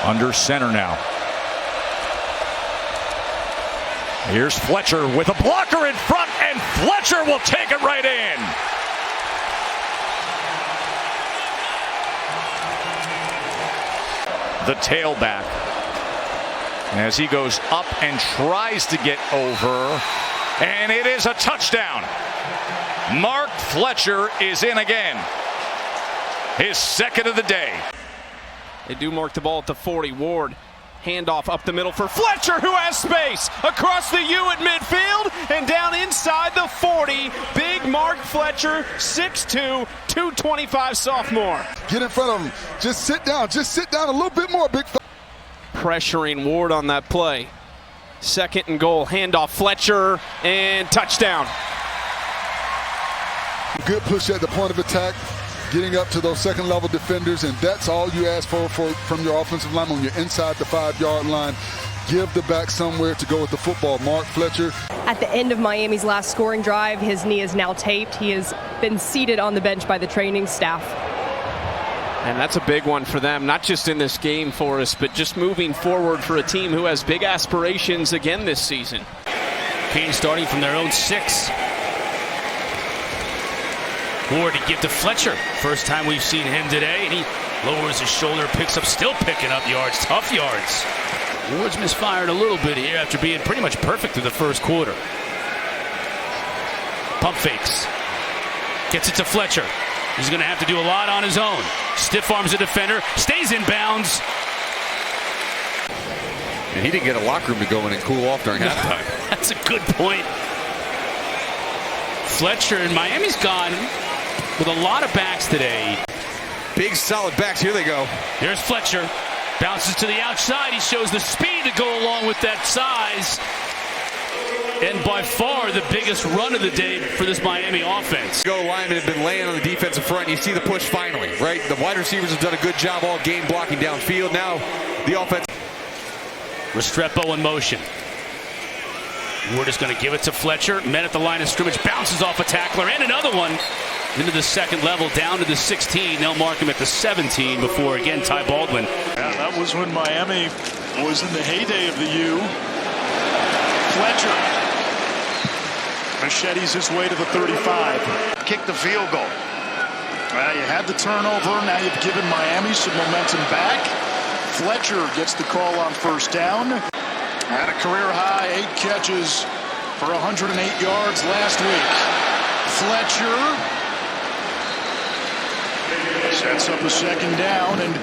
Under center now. Here's Fletcher with a blocker in front, and Fletcher will take it right in. The tailback, as he goes up and tries to get over, and it is a touchdown. Mark Fletcher is in again. His second of the day. They do mark the ball at the 40. Ward, handoff up the middle for Fletcher, who has space across the U at midfield and down inside the 40. Big Mark Fletcher, 6'2", 225 sophomore. Get in front of him. Just sit down a little bit more, big fella. Pressuring Ward on that play. Second and goal, handoff Fletcher, and touchdown. Good push at the point of attack, getting up to those second level defenders, and that's all you ask for from your offensive line when you're inside the 5-yard line. Give the back somewhere to go with the football. Mark Fletcher. At the end of Miami's last scoring drive, his knee is now taped. He has been seated on the bench by the training staff. And that's a big one for them, not just in this game, Forrest, but just moving forward for a team who has big aspirations again this season. Canes starting from their own 6. Ward to give to Fletcher. First time we've seen him today, and he lowers his shoulder, picks up, still picking up yards, tough yards. Ward's misfired a little bit here after being pretty much perfect through the first quarter. Pump fakes. Gets it to Fletcher. He's going to have to do a lot on his own. Stiff arms the defender, stays in bounds. And he didn't get a locker room to go in and cool off during halftime. That's a good point. Fletcher and Miami's gone with a lot of backs today. Big solid backs. Here they go. Here's Fletcher. Bounces to the outside. He shows the speed to go along with that size. And by far the biggest run of the day for this Miami offense. Go linemen have been laying on the defensive front. You see the push finally, right? The wide receivers have done a good job all game blocking downfield. Now the offense. Restrepo in motion. Ward is going to give it to Fletcher. Men at the line of scrimmage. Bounces off a tackler. And another one into the second level, down to the 16. They'll mark him at the 17 before, again, Ty Baldwin. Yeah, that was when Miami was in the heyday of the U. Fletcher machetes his way to the 35. Kick the field goal. Well, you had the turnover. Now you've given Miami some momentum back. Fletcher gets the call on first down. Had a career high 8 catches for 108 yards last week. Fletcher sets up a second down and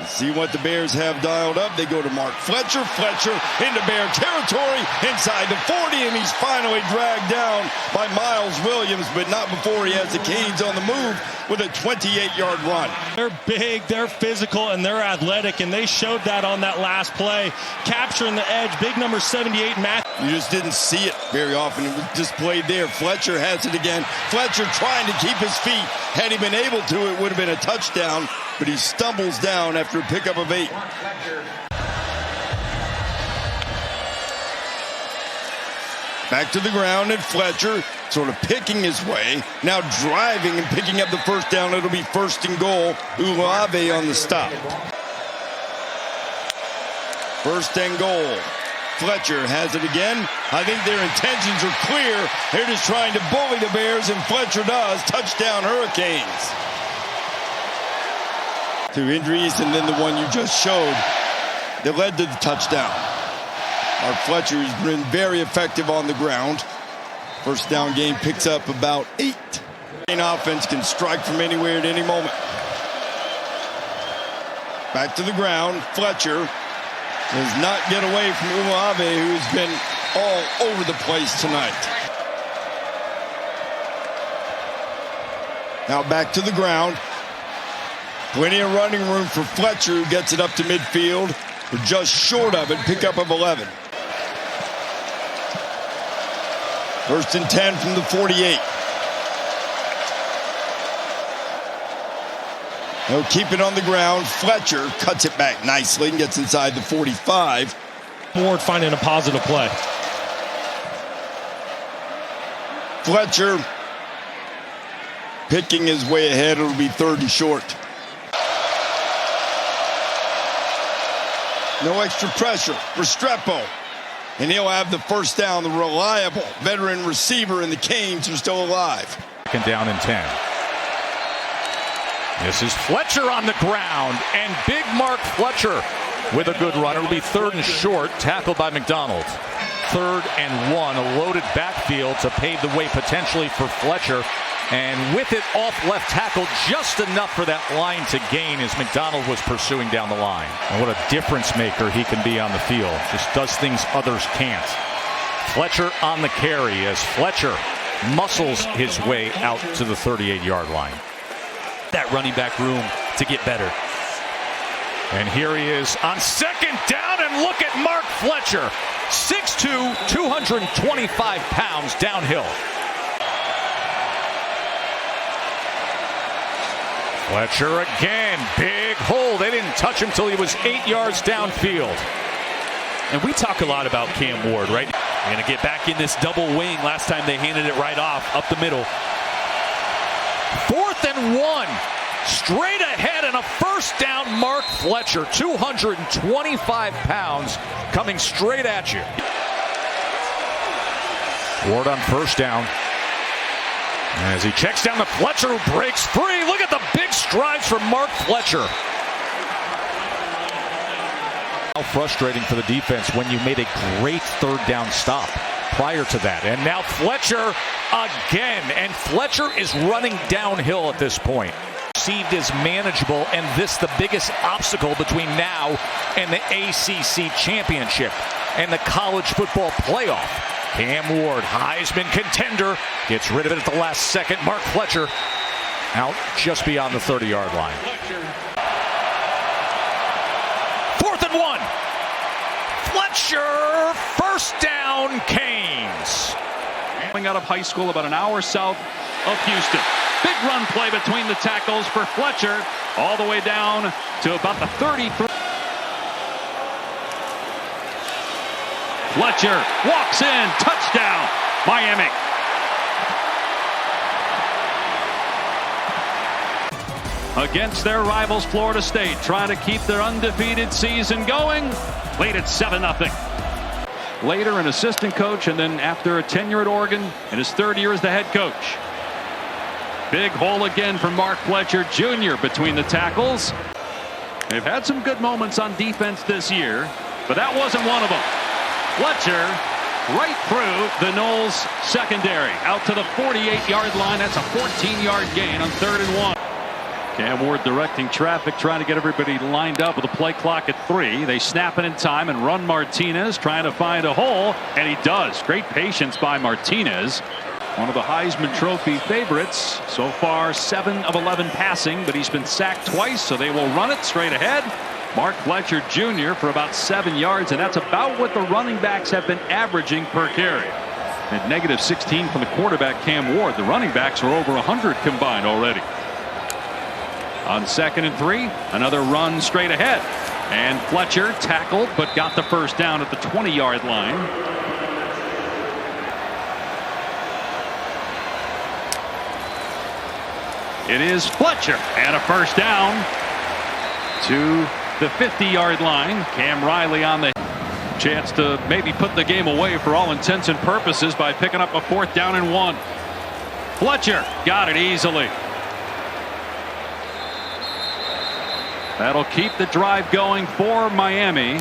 see what the Bears have dialed up. They go to Mark Fletcher. Fletcher into Bear territory inside the 40, and he's finally dragged down by Miles Williams, but not before he has the Canes on the move with a 28-yard run. They're big, they're physical, and they're athletic, and they showed that on that last play. Capturing the edge, big number 78, Matt. You just didn't see it very often. It was displayed there. Fletcher has it again. Fletcher trying to keep his feet. Had he been able to, it would have been a touchdown, but he stumbles down after a pickup of 8. Back to the ground, and Fletcher sort of picking his way, now driving and picking up the first down. It'll be first and goal. Ulave on the stop. First and goal. Fletcher has it again. I think their intentions are clear. They're just trying to bully the Bears, and Fletcher does. Touchdown, Hurricanes. 2 injuries, and then the one you just showed that led to the touchdown. Mark Fletcher has been very effective on the ground. First down game picks up about 8. Offense can strike from anywhere at any moment. Back to the ground. Fletcher does not get away from Ulave, who's been all over the place tonight. Now back to the ground. Plenty of running room for Fletcher, who gets it up to midfield. We're just short of it. Pickup of 11. First and 10 from the 48. They'll keep it on the ground. Fletcher cuts it back nicely and gets inside the 45. Ward finding a positive play. Fletcher picking his way ahead. It'll be 3rd and short. No extra pressure. Restrepo. And he'll have the first down. The reliable veteran receiver in the Canes are still alive. Second down and 10. This is Fletcher on the ground, and big Mark Fletcher with a good run. It'll be 3rd and short, tackled by McDonald. 3rd and 1, a loaded backfield to pave the way potentially for Fletcher. And with it off left tackle, just enough for that line to gain as McDonald was pursuing down the line. And what a difference maker he can be on the field. Just does things others can't. Fletcher on the carry as Fletcher muscles his way out to the 38-yard line. That running back room to get better. And here he is on second down, and look at Mark Fletcher. 6'2", 225 pounds downhill. Fletcher again, big hole. They didn't touch him till he was 8 yards downfield. And we talk a lot about Cam Ward, right? They're going to get back in this double wing. Last time they handed it right off, up the middle. 4th and 1. Straight ahead and a first down. Mark Fletcher, 225 pounds, coming straight at you. Ward on first down. As he checks down to Fletcher, who breaks free. Look at the big strides from Mark Fletcher. How frustrating for the defense when you made a great 3rd down stop prior to that. And now Fletcher again. And Fletcher is running downhill at this point. Perceived as manageable, and this the biggest obstacle between now and the ACC championship and the college football playoff. Cam Ward, Heisman contender, gets rid of it at the last second. Mark Fletcher out just beyond the 30-yard line. 4th and 1. Fletcher, first down, Canes. Coming out of high school about an hour south of Houston. Big run play between the tackles for Fletcher, all the way down to about the 33. Fletcher walks in, touchdown, Miami. Against their rivals, Florida State, trying to keep their undefeated season going. Lead at 7-0. Later, an assistant coach, and then after a tenure at Oregon, in his 3rd year as the head coach. Big hole again for Mark Fletcher Jr. between the tackles. They've had some good moments on defense this year, but that wasn't one of them. Fletcher right through the Noles secondary out to the 48-yard line. That's a 14-yard gain on 3rd and 1. Cam Ward directing traffic, trying to get everybody lined up with a play clock at 3. They snap it in time and run Martinez, trying to find a hole, and he does. Great patience by Martinez. One of the Heisman Trophy favorites. So far 7 of 11 passing, but he's been sacked twice, so they will run it straight ahead. Mark Fletcher Jr. for about 7 yards, and that's about what the running backs have been averaging per carry. At -16 from the quarterback Cam Ward. The running backs are over 100 combined already. On 2nd and 3, another run straight ahead. And Fletcher tackled, but got the first down at the 20-yard line. It is Fletcher, and a first down to the 50-yard line. Cam Riley on the chance to maybe put the game away for all intents and purposes by picking up a 4th down and 1. Fletcher got it easily. That'll keep the drive going for Miami.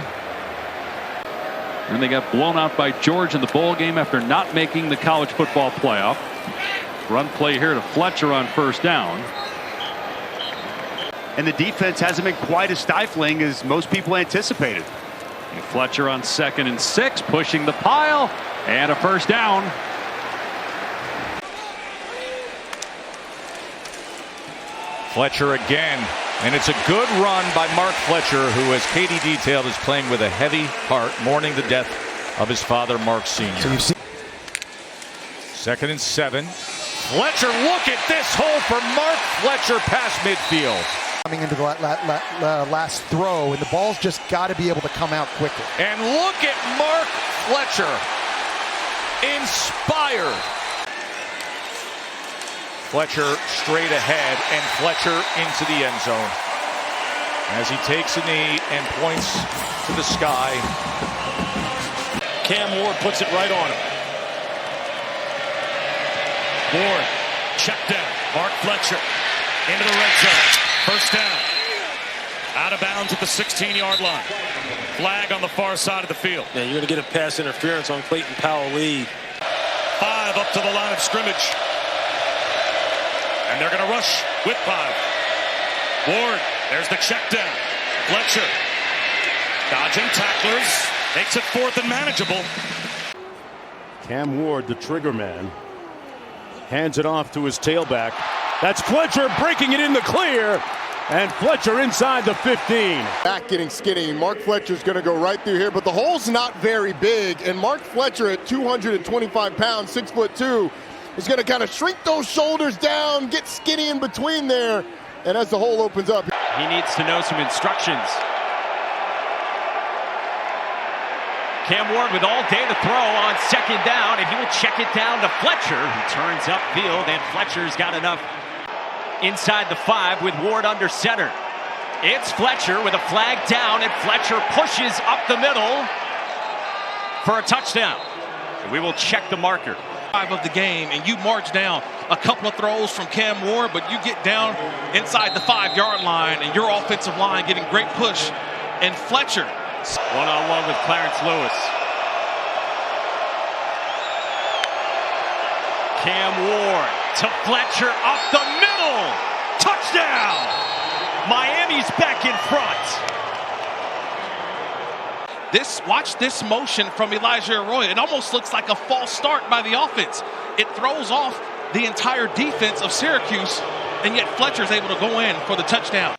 And they got blown out by Georgia in the bowl game after not making the college football playoff. Run play here to Fletcher on first down. And the defense hasn't been quite as stifling as most people anticipated. And Fletcher on 2nd and 6, pushing the pile, and a first down. Fletcher again, and it's a good run by Mark Fletcher, who, as Katie detailed, is playing with a heavy heart, mourning the death of his father, Mark Sr. So 2nd and 7. Fletcher, look at this hole for Mark Fletcher past midfield. Coming into the last throw, and the ball's just got to be able to come out quicker. And look at Mark Fletcher, inspired. Fletcher straight ahead, and Fletcher into the end zone. as he takes a knee and points to the sky. Cam Ward puts it right on him. Ward, check down. Mark Fletcher into the red zone. First down. Out of bounds at the 16-yard line. Flag on the far side of the field. Yeah, you're going to get a pass interference on Clayton Powell-Lee. 5 up to the line of scrimmage. And they're going to rush with 5. Ward, there's the check down. Fletcher dodging tacklers. Makes it 4th and manageable. Cam Ward, the trigger man, hands it off to his tailback. That's Fletcher breaking it in the clear. And Fletcher inside the 15. Back getting skinny. Mark Fletcher's going to go right through here, but the hole's not very big. And Mark Fletcher at 225 pounds, 6'2", is going to kind of shrink those shoulders down, get skinny in between there. And as the hole opens up, he needs to know some instructions. Cam Ward with all day to throw on second down, and he will check it down to Fletcher, who turns upfield, and Fletcher's got enough inside the 5 with Ward under center. It's Fletcher with a flag down, and Fletcher pushes up the middle for a touchdown. And we will check the marker. Of the game, and you march down a couple of throws from Cam Ward, but you get down inside the 5-yard line, and your offensive line getting great push. And Fletcher, one-on-one with Clarence Lewis. Cam Ward to Fletcher up the middle. Touchdown! Miami's back in front. Watch this motion from Elijah Arroyo. It almost looks like a false start by the offense. It throws off the entire defense of Syracuse, and yet Fletcher's able to go in for the touchdown.